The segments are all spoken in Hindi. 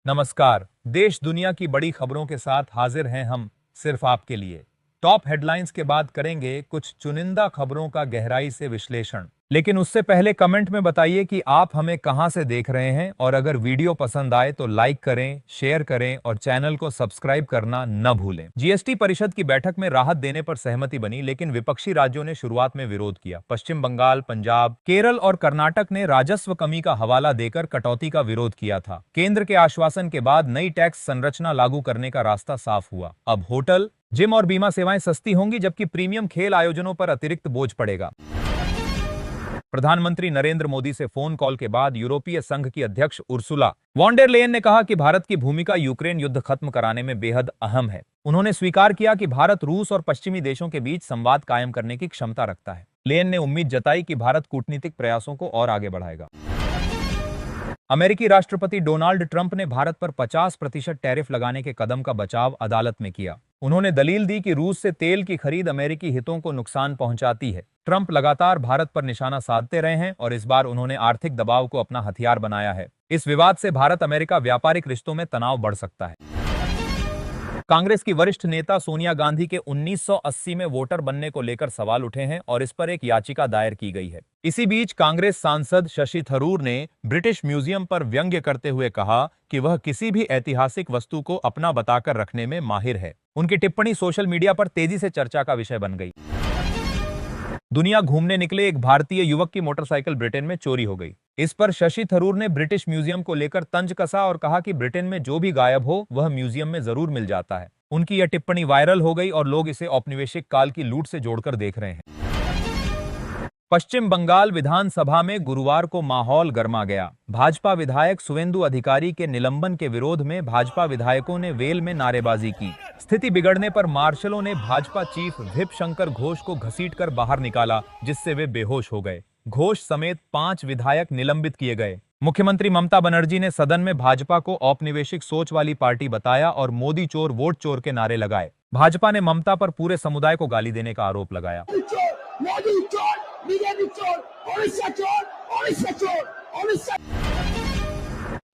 नमस्कार। देश दुनिया की बड़ी खबरों के साथ हाजिर हैं हम, सिर्फ आपके लिए। टॉप हेडलाइंस के बाद करेंगे कुछ चुनिंदा खबरों का गहराई से विश्लेषण। लेकिन उससे पहले कमेंट में बताइए कि आप हमें कहां से देख रहे हैं, और अगर वीडियो पसंद आए तो लाइक करें, शेयर करें और चैनल को सब्सक्राइब करना न भूलें। जीएसटी परिषद की बैठक में राहत देने पर सहमति बनी, लेकिन विपक्षी राज्यों ने शुरुआत में विरोध किया। पश्चिम बंगाल, पंजाब, केरल और कर्नाटक ने राजस्व कमी का हवाला देकर कटौती का विरोध किया था। केंद्र के आश्वासन के बाद नई टैक्स संरचना लागू करने का रास्ता साफ हुआ। अब होटल, जिम और बीमा सेवाएं सस्ती होंगी, जबकि प्रीमियम खेल आयोजनों पर अतिरिक्त बोझ पड़ेगा। प्रधानमंत्री नरेंद्र मोदी से फोन कॉल के बाद यूरोपीय संघ की अध्यक्ष उर्सुला वॉन डेर लेयन ने कहा कि भारत की भूमिका यूक्रेन युद्ध खत्म कराने में बेहद अहम है। उन्होंने स्वीकार किया कि भारत रूस और पश्चिमी देशों के बीच संवाद कायम करने की क्षमता रखता है। लेयन ने उम्मीद जताई कि भारत कूटनीतिक प्रयासों को और आगे बढ़ाएगा। अमेरिकी राष्ट्रपति डोनाल्ड ट्रंप ने भारत पर 50% टैरिफ लगाने के कदम का बचाव अदालत में किया। उन्होंने दलील दी कि रूस से तेल की खरीद अमेरिकी हितों को नुकसान पहुंचाती है। ट्रंप लगातार भारत पर निशाना साधते रहे हैं और इस बार उन्होंने आर्थिक दबाव को अपना हथियार बनाया है। इस विवाद से भारत अमेरिका व्यापारिक रिश्तों में तनाव बढ़ सकता है। कांग्रेस की वरिष्ठ नेता सोनिया गांधी के 1980 में वोटर बनने को लेकर सवाल उठे हैं और इस पर एक याचिका दायर की गई है। इसी बीच कांग्रेस सांसद शशि थरूर ने ब्रिटिश म्यूजियम पर व्यंग्य करते हुए कहा कि वह किसी भी ऐतिहासिक वस्तु को अपना बताकर रखने में माहिर है। उनकी टिप्पणी सोशल मीडिया पर तेजी से चर्चा का विषय बन गई। दुनिया घूमने निकले एक भारतीय युवक की मोटरसाइकिल ब्रिटेन में चोरी हो गई। इस पर शशि थरूर ने ब्रिटिश म्यूजियम को लेकर तंज कसा और कहा कि ब्रिटेन में जो भी गायब हो वह म्यूजियम में जरूर मिल जाता है। उनकी यह टिप्पणी वायरल हो गई और लोग इसे औपनिवेशिक काल की लूट से जोड़कर देख रहे हैं। पश्चिम बंगाल विधानसभा में गुरुवार को माहौल गर्मा गया। भाजपा विधायक सुवेंदु अधिकारी के निलंबन के विरोध में भाजपा विधायकों ने वेल में नारेबाजी की। स्थिति बिगड़ने पर मार्शलों ने भाजपा चीफ व्हिप शंकर घोष को घसीटकर बाहर निकाला, जिससे वे बेहोश हो गए। घोष समेत 5 विधायक निलंबित किए गए। मुख्यमंत्री ममता बनर्जी ने सदन में भाजपा को औपनिवेशिक सोच वाली पार्टी बताया और मोदी चोर वोट चोर के नारे लगाए। भाजपा ने ममता पर पूरे समुदाय को गाली देने का आरोप लगाया।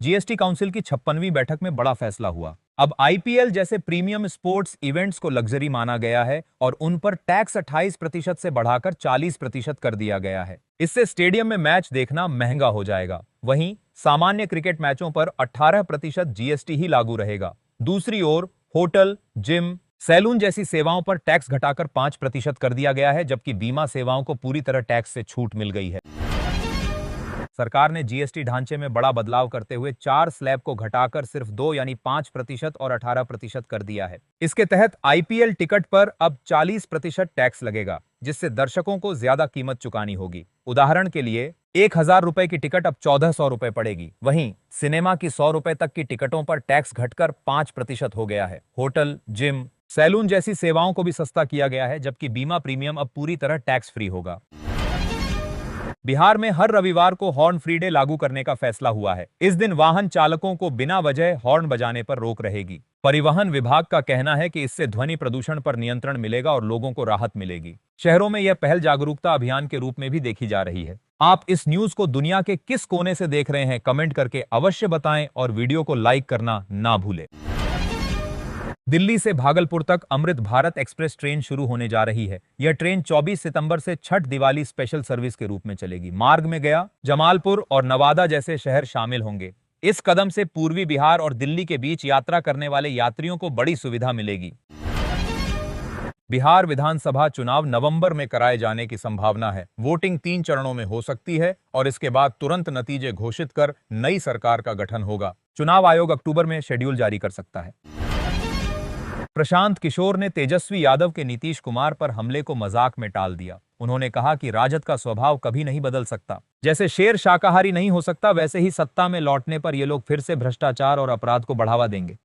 जीएसटी काउंसिल की 56वीं बैठक में बड़ा फैसला हुआ। अब आईपीएल जैसे प्रीमियम स्पोर्ट्स इवेंट्स को लग्जरी माना गया है और उन पर टैक्स 28% से बढ़ाकर 40% कर दिया गया है। इससे स्टेडियम में मैच देखना महंगा हो जाएगा। वहीं सामान्य क्रिकेट मैचों पर 18% जीएसटी ही लागू रहेगा। दूसरी ओर होटल, जिम, सैलून जैसी सेवाओं पर टैक्स घटाकर 5% कर दिया गया है, जबकि बीमा सेवाओं को पूरी तरह टैक्स से छूट मिल गई है। सरकार ने जीएसटी ढांचे में बड़ा बदलाव करते हुए 4 स्लैब को घटाकर सिर्फ 2 यानी 5% और 18% कर दिया है। इसके तहत आईपीएल टिकट पर अब 40% टैक्स लगेगा, जिससे दर्शकों को ज्यादा कीमत चुकानी होगी। उदाहरण के लिए 1000 रुपए की टिकट अब 1400 रुपए पड़ेगी। वहीं सिनेमा की 100 रुपए तक की टिकटों पर टैक्स घटकर 5% हो गया है। होटल, जिम, सैलून जैसी सेवाओं को भी सस्ता किया गया है, जबकि बीमा प्रीमियम अब पूरी तरह टैक्स फ्री होगा। बिहार में हर रविवार को हॉर्न फ्री डे लागू करने का फैसला हुआ है। इस दिन वाहन चालकों को बिना वजह हॉर्न बजाने पर रोक रहेगी। परिवहन विभाग का कहना है कि इससे ध्वनि प्रदूषण पर नियंत्रण मिलेगा और लोगों को राहत मिलेगी। शहरों में यह पहल जागरूकता अभियान के रूप में भी देखी जा रही है। आप इस न्यूज को दुनिया के किस कोने से देख रहे हैं, कमेंट करके अवश्य बताएं और वीडियो को लाइक करना ना भूलें। दिल्ली से भागलपुर तक अमृत भारत एक्सप्रेस ट्रेन शुरू होने जा रही है। यह ट्रेन 24 सितंबर से छठ दिवाली स्पेशल सर्विस के रूप में चलेगी। मार्ग में गया, जमालपुर और नवादा जैसे शहर शामिल होंगे। इस कदम से पूर्वी बिहार और दिल्ली के बीच यात्रा करने वाले यात्रियों को बड़ी सुविधा मिलेगी। बिहार विधानसभा चुनाव नवंबर में कराए जाने की संभावना है। वोटिंग 3 चरणों में हो सकती है और इसके बाद तुरंत नतीजे घोषित कर नई सरकार का गठन होगा। चुनाव आयोग अक्टूबर में शेड्यूल जारी कर सकता है। प्रशांत किशोर ने तेजस्वी यादव के नीतीश कुमार पर हमले को मजाक में टाल दिया। उन्होंने कहा कि राजद का स्वभाव कभी नहीं बदल सकता। जैसे शेर शाकाहारी नहीं हो सकता, वैसे ही सत्ता में लौटने पर ये लोग फिर से भ्रष्टाचार और अपराध को बढ़ावा देंगे।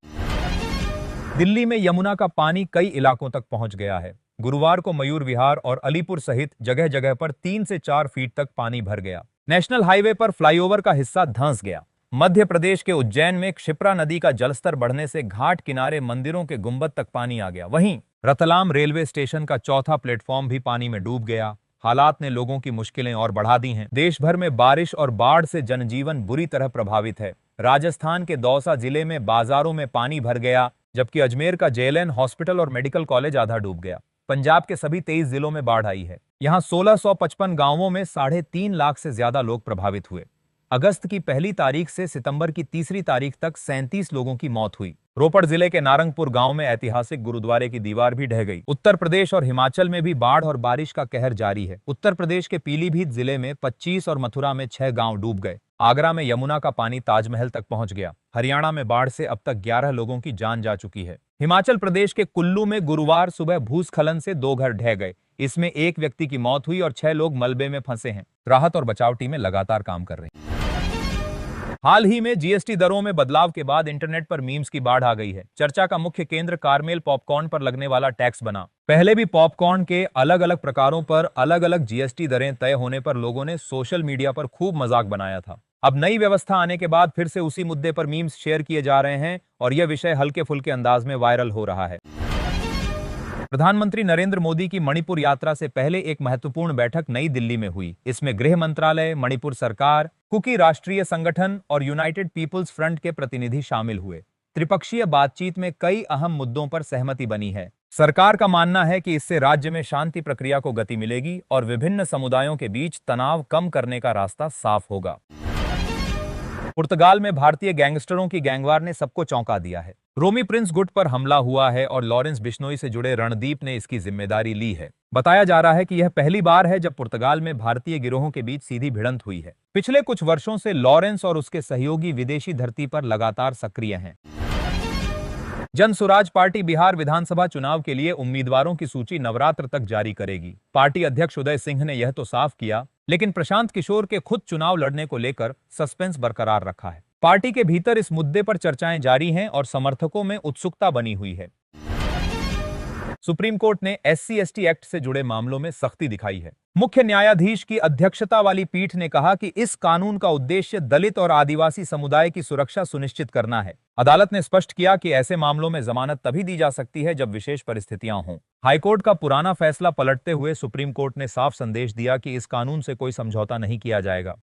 दिल्ली में यमुना का पानी कई इलाकों तक पहुंच गया है। गुरुवार को मयूर विहार और अलीपुर सहित जगह जगह पर 3 से 4 फीट तक पानी भर गया। नेशनल हाईवे पर फ्लाईओवर का हिस्सा धंस गया। मध्य प्रदेश के उज्जैन में क्षिप्रा नदी का जलस्तर बढ़ने से घाट किनारे मंदिरों के गुंबद तक पानी आ गया। वहीं रतलाम रेलवे स्टेशन का चौथा प्लेटफॉर्म भी पानी में डूब गया। हालात ने लोगों की मुश्किलें और बढ़ा दी हैं। देश भर में बारिश और बाढ़ से जनजीवन बुरी तरह प्रभावित है। राजस्थान के दौसा जिले में बाजारों में पानी भर गया, जबकि अजमेर का जेएलएन हॉस्पिटल और मेडिकल कॉलेज आधा डूब गया। पंजाब के सभी 23 जिलों में बाढ़ आई है। यहां 1655 गांवों में 3.5 लाख से ज्यादा लोग प्रभावित हुए। अगस्त की पहली तारीख से सितंबर की तीसरी तारीख तक 37 लोगों की मौत हुई। रोपड़ जिले के नारंगपुर गांव में ऐतिहासिक गुरुद्वारे की दीवार भी ढह गई। उत्तर प्रदेश और हिमाचल में भी बाढ़ और बारिश का कहर जारी है। उत्तर प्रदेश के पीलीभीत जिले में 25 और मथुरा में 6 गांव डूब गए। आगरा में यमुना का पानी ताजमहल तक पहुंच गया। हरियाणा में बाढ़ से अब तक 11 लोगों की जान जा चुकी है। हिमाचल प्रदेश के कुल्लू में गुरुवार सुबह भूस्खलन से 2 घर ढह गए। इसमें एक व्यक्ति की मौत हुई और 6 लोग मलबे में फंसे हैं। राहत और बचाव टीमें लगातार काम कर रही हैं। हाल ही में जीएसटी दरों में बदलाव के बाद इंटरनेट पर मीम्स की बाढ़ आ गई है। चर्चा का मुख्य केंद्र कारमेल पॉपकॉर्न पर लगने वाला टैक्स बना। पहले भी पॉपकॉर्न के अलग अलग प्रकारों पर अलग अलग जीएसटी दरें तय होने पर लोगों ने सोशल मीडिया पर खूब मजाक बनाया था। अब नई व्यवस्था आने के बाद फिर से उसी मुद्दे पर मीम्स शेयर किए जा रहे हैं और यह विषय हल्के फुल्के अंदाज में वायरल हो रहा है। प्रधानमंत्री नरेंद्र मोदी की मणिपुर यात्रा से पहले एक महत्वपूर्ण बैठक नई दिल्ली में हुई। इसमें गृह मंत्रालय, मणिपुर सरकार, कुकी राष्ट्रीय संगठन और यूनाइटेड पीपुल्स फ्रंट के प्रतिनिधि शामिल हुए। त्रिपक्षीय बातचीत में कई अहम मुद्दों पर सहमति बनी है। सरकार का मानना है कि इससे राज्य में शांति प्रक्रिया को गति मिलेगी और विभिन्न समुदायों के बीच तनाव कम करने का रास्ता साफ होगा। पुर्तगाल में भारतीय गैंगस्टरों की गैंगवार ने सबको चौंका दिया है। रोमी प्रिंस गुट पर हमला हुआ है और लॉरेंस बिश्नोई से जुड़े रणदीप ने इसकी जिम्मेदारी ली है। बताया जा रहा है कि यह पहली बार है जब पुर्तगाल में भारतीय गिरोहों के बीच सीधी भिड़ंत हुई है। पिछले कुछ वर्षों से लॉरेंस और उसके सहयोगी विदेशी धरती पर लगातार सक्रिय हैं। जन सुराज पार्टी बिहार विधानसभा चुनाव के लिए उम्मीदवारों की सूची नवरात्र तक जारी करेगी। पार्टी अध्यक्ष उदय सिंह ने यह तो साफ किया, लेकिन प्रशांत किशोर के खुद चुनाव लड़ने को लेकर सस्पेंस बरकरार रखा है। पार्टी के भीतर इस मुद्दे पर चर्चाएं जारी हैं और समर्थकों में उत्सुकता बनी हुई है। सुप्रीम कोर्ट ने SC/ST एक्ट से जुड़े मामलों में सख्ती दिखाई है। मुख्य न्यायाधीश की अध्यक्षता वाली पीठ ने कहा कि इस कानून का उद्देश्य दलित और आदिवासी समुदाय की सुरक्षा सुनिश्चित करना है। अदालत ने स्पष्ट किया कि ऐसे मामलों में जमानत तभी दी जा सकती है जब विशेष परिस्थितियां हों। हाईकोर्ट का पुराना फैसला पलटते हुए सुप्रीम कोर्ट ने साफ संदेश दिया कि इस कानून से कोई समझौता नहीं किया जाएगा।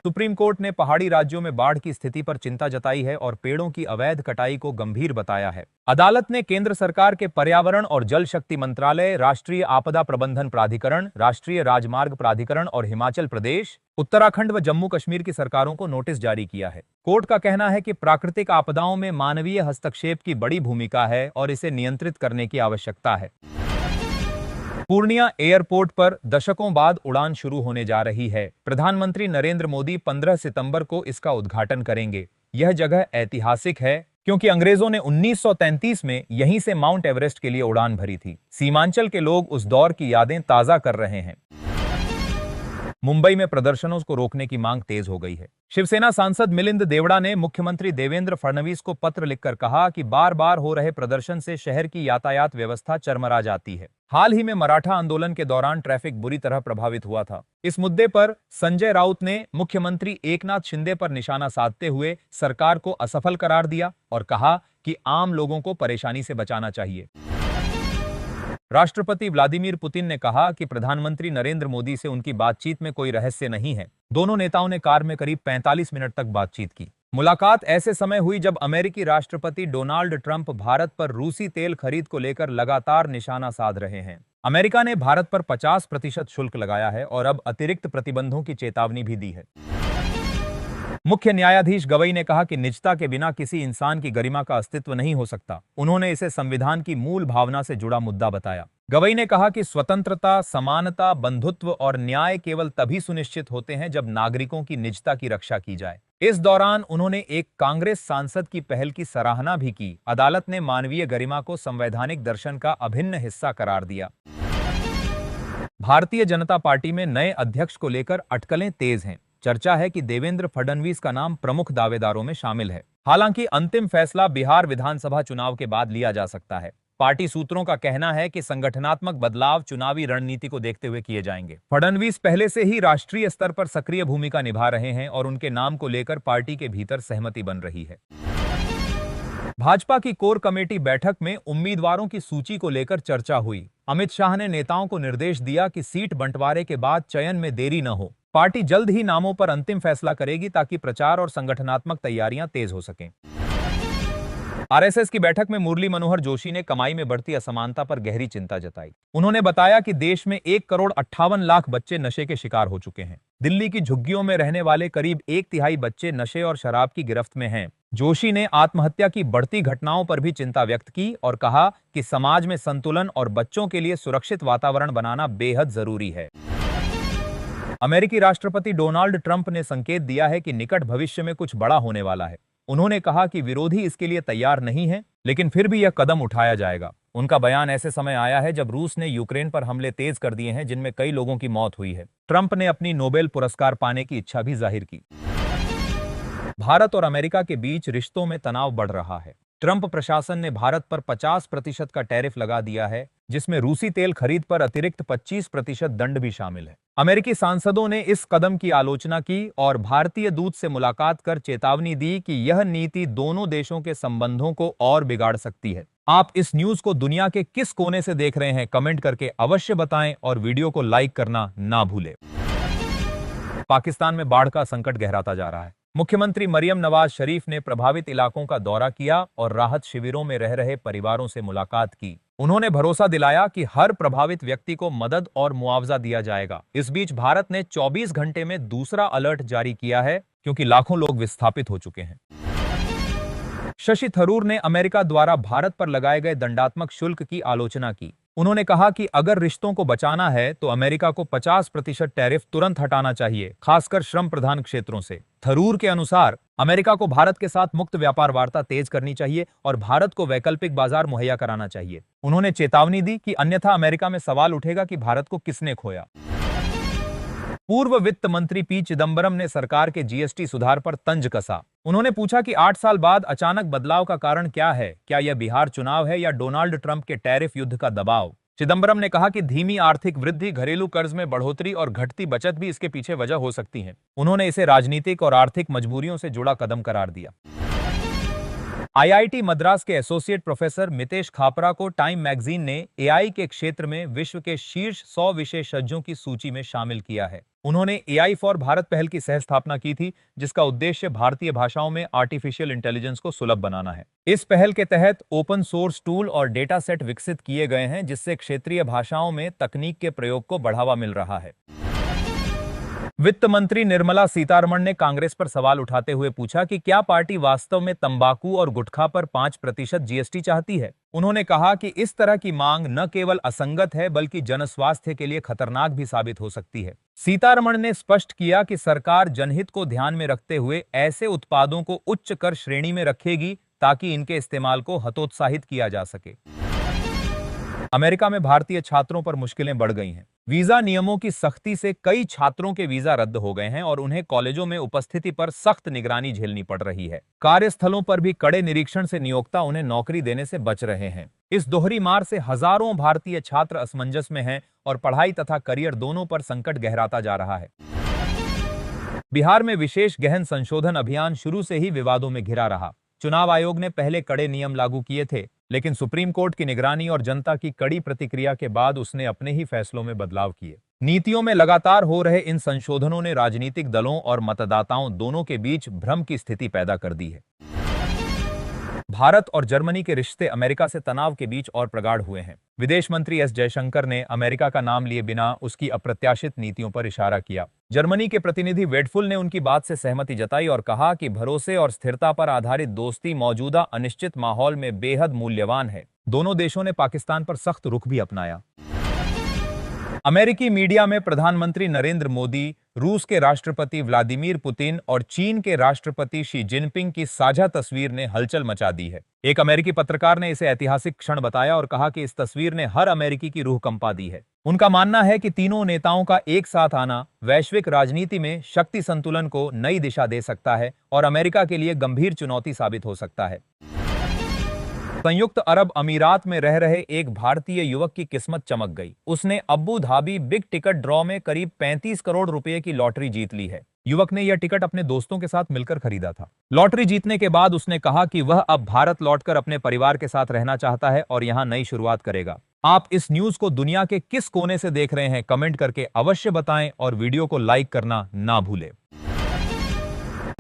सुप्रीम कोर्ट ने पहाड़ी राज्यों में बाढ़ की स्थिति पर चिंता जताई है और पेड़ों की अवैध कटाई को गंभीर बताया है। अदालत ने केंद्र सरकार के पर्यावरण और जल शक्ति मंत्रालय, राष्ट्रीय आपदा प्रबंधन प्राधिकरण, राष्ट्रीय राजमार्ग प्राधिकरण और हिमाचल प्रदेश, उत्तराखंड व जम्मू कश्मीर की सरकारों को नोटिस जारी किया है। कोर्ट का कहना है कि प्राकृतिक आपदाओं में मानवीय हस्तक्षेप की बड़ी भूमिका है और इसे नियंत्रित करने की आवश्यकता है। पूर्णिया एयरपोर्ट पर दशकों बाद उड़ान शुरू होने जा रही है। प्रधानमंत्री नरेंद्र मोदी 15 सितंबर को इसका उद्घाटन करेंगे। यह जगह ऐतिहासिक है क्योंकि अंग्रेजों ने 1933 में यहीं से माउंट एवरेस्ट के लिए उड़ान भरी थी। सीमांचल के लोग उस दौर की यादें ताजा कर रहे हैं। मुंबई में प्रदर्शनों को रोकने की मांग तेज हो गई है। शिवसेना सांसद मिलिंद देवड़ा ने मुख्यमंत्री देवेंद्र फडणवीस को पत्र लिखकर कहा कि बार बार हो रहे प्रदर्शन से शहर की यातायात व्यवस्था चरमरा जाती है। हाल ही में मराठा आंदोलन के दौरान ट्रैफिक बुरी तरह प्रभावित हुआ था। इस मुद्दे पर संजय राउत ने मुख्यमंत्री एकनाथ शिंदे पर निशाना साधते हुए सरकार को असफल करार दिया और कहा कि आम लोगों को परेशानी से बचाना चाहिए। राष्ट्रपति व्लादिमीर पुतिन ने कहा कि प्रधानमंत्री नरेंद्र मोदी से उनकी बातचीत में कोई रहस्य नहीं है। दोनों नेताओं ने कार में करीब 45 मिनट तक बातचीत की। मुलाकात ऐसे समय हुई जब अमेरिकी राष्ट्रपति डोनाल्ड ट्रंप भारत पर रूसी तेल खरीद को लेकर लगातार निशाना साध रहे हैं। अमेरिका ने भारत पर 50% शुल्क लगाया है और अब अतिरिक्त प्रतिबंधों की चेतावनी भी दी है। मुख्य न्यायाधीश गवई ने कहा कि निजता के बिना किसी इंसान की गरिमा का अस्तित्व नहीं हो सकता। उन्होंने इसे संविधान की मूल भावना से जुड़ा मुद्दा बताया। गवई ने कहा कि स्वतंत्रता, समानता, बंधुत्व और न्याय केवल तभी सुनिश्चित होते हैं जब नागरिकों की निजता की रक्षा की जाए। इस दौरान उन्होंने एक कांग्रेस सांसद की पहल की सराहना भी की। अदालत ने मानवीय गरिमा को संवैधानिक दर्शन का अभिन्न हिस्सा करार दिया। भारतीय जनता पार्टी में नए अध्यक्ष को लेकर अटकलें तेज हैं। चर्चा है कि देवेंद्र फडणवीस का नाम प्रमुख दावेदारों में शामिल है। हालांकि अंतिम फैसला बिहार विधानसभा चुनाव के बाद लिया जा सकता है। पार्टी सूत्रों का कहना है कि संगठनात्मक बदलाव चुनावी रणनीति को देखते हुए किए जाएंगे। फडणवीस पहले से ही राष्ट्रीय स्तर पर सक्रिय भूमिका निभा रहे हैं और उनके नाम को लेकर पार्टी के भीतर सहमति बन रही है। भाजपा की कोर कमेटी बैठक में उम्मीदवारों की सूची को लेकर चर्चा हुई। अमित शाह ने नेताओं को निर्देश दिया कि सीट बंटवारे के बाद चयन में देरी न हो। पार्टी जल्द ही नामों पर अंतिम फैसला करेगी ताकि प्रचार और संगठनात्मक तैयारियां तेज हो सकें। आरएसएस की बैठक में मुरली मनोहर जोशी ने कमाई में बढ़ती असमानता पर गहरी चिंता जताई। उन्होंने बताया कि देश में 1,58,00,000 बच्चे नशे के शिकार हो चुके हैं। दिल्ली की झुग्गियों में रहने वाले करीब 1/3 बच्चे नशे और शराब की गिरफ्त में हैं। जोशी ने आत्महत्या की बढ़ती घटनाओं पर भी चिंता व्यक्त की और कहा कि समाज में संतुलन और बच्चों के लिए सुरक्षित वातावरण बनाना बेहद जरूरी है। अमेरिकी राष्ट्रपति डोनाल्ड ट्रंप ने संकेत दिया है कि निकट भविष्य में कुछ बड़ा होने वाला है। उन्होंने कहा कि विरोधी इसके लिए तैयार नहीं है, लेकिन फिर भी यह कदम उठाया जाएगा। उनका बयान ऐसे समय आया है जब रूस ने यूक्रेन पर हमले तेज कर दिए हैं, जिनमें कई लोगों की मौत हुई है। ट्रंप ने अपनी नोबेल पुरस्कार पाने की इच्छा भी जाहिर की। भारत और अमेरिका के बीच रिश्तों में तनाव बढ़ रहा है। ट्रंप प्रशासन ने भारत पर 50% का टैरिफ लगा दिया है, जिसमें रूसी तेल खरीद पर अतिरिक्त 25% दंड भी शामिल है। अमेरिकी सांसदों ने इस कदम की आलोचना की और भारतीय दूत से मुलाकात कर चेतावनी दी कि यह नीति दोनों देशों के संबंधों को और बिगाड़ सकती है। आप इस न्यूज को दुनिया के किस कोने से देख रहे हैं, कमेंट करके अवश्य बताएं और वीडियो को लाइक करना ना भूलें। पाकिस्तान में बाढ़ का संकट गहराता जा रहा है। मुख्यमंत्री मरियम नवाज शरीफ ने प्रभावित इलाकों का दौरा किया और राहत शिविरों में रह रहे परिवारों से मुलाकात की। उन्होंने भरोसा दिलाया कि हर प्रभावित व्यक्ति को मदद और मुआवजा दिया जाएगा। इस बीच भारत ने 24 घंटे में दूसरा अलर्ट जारी किया है, क्योंकि लाखों लोग विस्थापित हो चुके हैं। शशि थरूर ने अमेरिका द्वारा भारत पर लगाए गए दंडात्मक शुल्क की आलोचना की। उन्होंने कहा कि अगर रिश्तों को बचाना है तो अमेरिका को 50% टैरिफ तुरंत हटाना चाहिए, खासकर श्रम प्रधान क्षेत्रों से। थरूर के अनुसार अमेरिका को भारत के साथ मुक्त व्यापार वार्ता तेज करनी चाहिए और भारत को वैकल्पिक बाजार मुहैया कराना चाहिए। उन्होंने चेतावनी दी कि अन्यथा अमेरिका में सवाल उठेगा कि भारत को किसने खोया। पूर्व वित्त मंत्री पी चिदंबरम ने सरकार के जीएसटी सुधार पर तंज कसा। उन्होंने पूछा कि 8 साल बाद अचानक बदलाव का कारण क्या है? क्या यह बिहार चुनाव है या डोनाल्ड ट्रंप के टैरिफ युद्ध का दबाव? चिदंबरम ने कहा कि धीमी आर्थिक वृद्धि, घरेलू कर्ज में बढ़ोतरी और घटती बचत भी इसके पीछे वजह हो सकती है। उन्होंने इसे राजनीतिक और आर्थिक मजबूरियों से जुड़ा कदम करार दिया। आईआईटी मद्रास के एसोसिएट प्रोफेसर मितेश खापरा को टाइम मैगजीन ने एआई के क्षेत्र में विश्व के शीर्ष 100 विशेषज्ञों की सूची में शामिल किया है। उन्होंने एआई फॉर भारत पहल की सह स्थापना की थी, जिसका उद्देश्य भारतीय भाषाओं में आर्टिफिशियल इंटेलिजेंस को सुलभ बनाना है। इस पहल के तहत ओपन सोर्स टूल और डेटा सेट विकसित किए गए हैं, जिससे क्षेत्रीय भाषाओं में तकनीक के प्रयोग को बढ़ावा मिल रहा है। वित्त मंत्री निर्मला सीतारमण ने कांग्रेस पर सवाल उठाते हुए पूछा कि क्या पार्टी वास्तव में तंबाकू और गुटखा पर 5% जीएसटी चाहती है। उन्होंने कहा कि इस तरह की मांग न केवल असंगत है, बल्कि जनस्वास्थ्य के लिए खतरनाक भी साबित हो सकती है। सीतारमण ने स्पष्ट किया कि सरकार जनहित को ध्यान में रखते हुए ऐसे उत्पादों को उच्च कर श्रेणी में रखेगी, ताकि इनके इस्तेमाल को हतोत्साहित किया जा सके। अमेरिका में भारतीय छात्रों पर मुश्किलें बढ़ गई हैं। वीजा नियमों की सख्ती से कई छात्रों के वीजा रद्द हो गए हैं और उन्हें कॉलेजों में उपस्थिति पर सख्त निगरानी झेलनी पड़ रही है। कार्यस्थलों पर भी कड़े निरीक्षण से नियोक्ता उन्हें नौकरी देने से बच रहे हैं। इस दोहरी मार से हजारों भारतीय छात्र असमंजस में हैं और पढ़ाई तथा करियर दोनों पर संकट गहराता जा रहा है। बिहार में विशेष गहन संशोधन अभियान शुरू से ही विवादों में घिरा रहा। चुनाव आयोग ने पहले कड़े नियम लागू किए थे, लेकिन सुप्रीम कोर्ट की निगरानी और जनता की कड़ी प्रतिक्रिया के बाद उसने अपने ही फैसलों में बदलाव किए। नीतियों में लगातार हो रहे इन संशोधनों ने राजनीतिक दलों और मतदाताओं दोनों के बीच भ्रम की स्थिति पैदा कर दी है। भारत और जर्मनी के रिश्ते अमेरिका से तनाव के बीच और प्रगाढ़ हुए हैं। विदेश मंत्री एस जयशंकर ने अमेरिका का नाम लिए बिना उसकी अप्रत्याशित नीतियों पर इशारा किया। जर्मनी के प्रतिनिधि वेडफुल ने उनकी बात से सहमति जताई और कहा कि भरोसे और स्थिरता पर आधारित दोस्ती मौजूदा अनिश्चित माहौल में बेहद मूल्यवान है। दोनों देशों ने पाकिस्तान पर सख्त रुख भी अपनाया। अमेरिकी मीडिया में प्रधानमंत्री नरेंद्र मोदी, रूस के राष्ट्रपति व्लादिमीर पुतिन और चीन के राष्ट्रपति शी जिनपिंग की साझा तस्वीर ने हलचल मचा दी है। एक अमेरिकी पत्रकार ने इसे ऐतिहासिक क्षण बताया और कहा कि इस तस्वीर ने हर अमेरिकी की रूह कंपा दी है। उनका मानना है कि तीनों नेताओं का एक साथ आना वैश्विक राजनीति में शक्ति संतुलन को नई दिशा दे सकता है और अमेरिका के लिए गंभीर चुनौती साबित हो सकता है। संयुक्त अरब अमीरात में रह रहे एक भारतीय युवक की किस्मत चमक गई। उसने Abu Dhabi big ticket draw में करीब 35 करोड़ रुपए की लॉटरी जीत ली है। युवक ने यह टिकट अपने दोस्तों के साथ मिलकर खरीदा था। लॉटरी जीतने के बाद उसने कहा कि वह अब भारत लौटकर अपने परिवार के साथ रहना चाहता है और यहां नई शुरुआत करेगा। आप इस न्यूज को दुनिया के किस कोने से देख रहे हैं, कमेंट करके अवश्य बताएं और वीडियो को लाइक करना ना भूलें।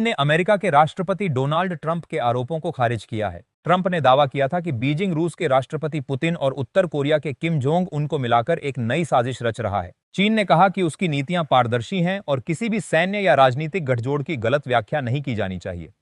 ने अमेरिका के राष्ट्रपति डोनाल्ड ट्रंप के आरोपों को खारिज किया है। ट्रंप ने दावा किया था कि बीजिंग रूस के राष्ट्रपति पुतिन और उत्तर कोरिया के किम जोंग उन को मिलाकर एक नई साजिश रच रहा है। चीन ने कहा कि उसकी नीतियां पारदर्शी हैं और किसी भी सैन्य या राजनीतिक गठजोड़ की गलत व्याख्या नहीं की जानी चाहिए।